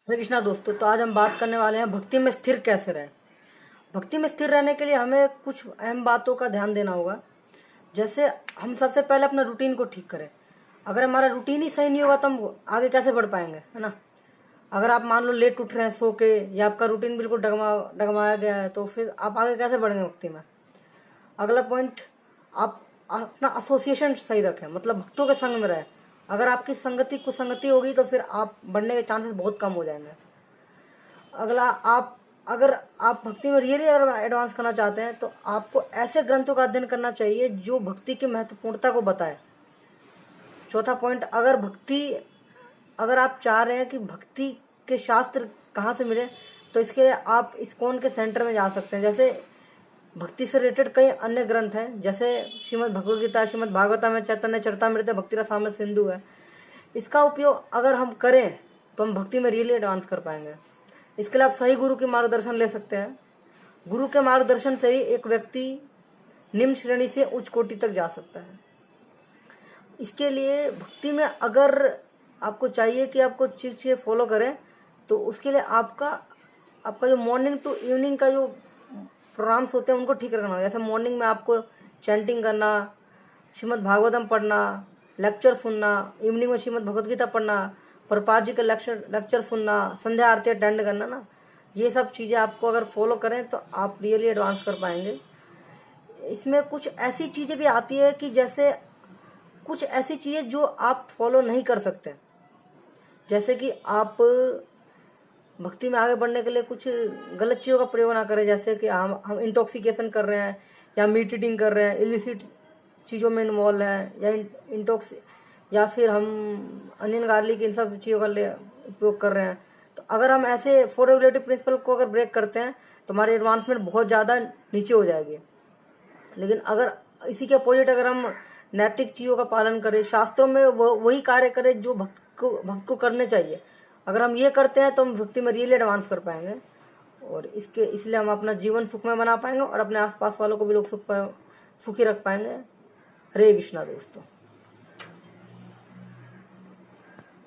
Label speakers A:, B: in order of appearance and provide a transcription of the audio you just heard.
A: हरे कृष्णा दोस्तों। तो आज हम बात करने वाले हैं भक्ति में स्थिर कैसे रहे। भक्ति में स्थिर रहने के लिए हमें कुछ अहम बातों का ध्यान देना होगा। जैसे हम सबसे पहले अपना रूटीन को ठीक करें। अगर हमारा रूटीन ही सही नहीं होगा तो हम आगे कैसे बढ़ पाएंगे, है ना। अगर आप मान लो लेट उठ रहे हैं सो के, या आपका रूटीन बिल्कुल डगमाया गया है, तो फिर आप आगे कैसे बढ़ेंगे भक्ति में। अगला पॉइंट, आप अपना एसोसिएशन सही रखें, मतलब भक्तों के संग में रहें। अगर आपकी संगति कुसंगति होगी तो फिर आप बढ़ने के चांसेस बहुत कम हो जाएंगे। अगला, आप अगर आप भक्ति में रियली एडवांस करना चाहते हैं तो आपको ऐसे ग्रंथों का अध्ययन करना चाहिए जो भक्ति की महत्वपूर्णता को बताए। चौथा पॉइंट, अगर आप चाह रहे हैं कि भक्ति के शास्त्र कहाँ से मिले, तो इसके लिए आप इस्कॉन के सेंटर में जा सकते हैं। जैसे भक्ति से रिलेटेड कई अन्य ग्रंथ हैं, जैसे श्रीमद् भगवद गीता, श्रीमद् भागवतम में, चैतन्य चरितामृत, भक्ति रसामृत सिंधु है। इसका उपयोग अगर हम करें तो हम भक्ति में रियली एडवांस कर पाएंगे। इसके लिए आप सही गुरु के मार्गदर्शन ले सकते हैं। गुरु के मार्गदर्शन से ही एक व्यक्ति निम्न श्रेणी से उच्च कोटि तक जा सकता है। इसके लिए भक्ति में अगर आपको चाहिए कि आपको चीज़ फॉलो करें, तो उसके लिए आपका जो मॉर्निंग टू इवनिंग का जो प्रोग्राम्स होते हैं उनको ठीक रखना होगा। जैसे मॉर्निंग में आपको चैंटिंग करना, श्रीमद् भागवतम पढ़ना, लेक्चर सुनना, इवनिंग में श्रीमद् भगवद गीता पढ़ना, प्रपात जी के लेक्चर सुनना, संध्या आरती अटेंड करना ना, ये सब चीज़ें आपको अगर फॉलो करें तो आप रियली एडवांस कर पाएंगे। इसमें कुछ ऐसी चीज़ें भी आती है कि जैसे कुछ ऐसी चीज़ें जो आप फॉलो नहीं कर सकते, जैसे कि आप भक्ति में आगे बढ़ने के लिए कुछ गलत चीज़ों का प्रयोग ना करें। जैसे कि हम इंटॉक्सिकेशन कर रहे हैं, या मीट ईटिंग कर रहे हैं, इलिसिट चीज़ों में इन्वॉल्व हैं, या फिर हम अनियन गार्लिक इन सब चीज़ों का उपयोग कर रहे हैं। तो अगर हम ऐसे 4 रेगुलेटरी प्रिंसिपल को अगर ब्रेक करते हैं तो हमारी एडवांसमेंट बहुत ज़्यादा नीचे हो जाएगी। लेकिन अगर इसी के अपोजिट अगर हम नैतिक चीज़ों का पालन करें, शास्त्रों में वही कार्य करें जो भक्त को करने चाहिए, अगर हम ये करते हैं तो हम भक्ति में रियली एडवांस कर पाएंगे। और इसलिए हम अपना जीवन सुखमय बना पाएंगे और अपने आसपास वालों को भी लोग सुखी रख पाएंगे। हरे कृष्णा दोस्तों।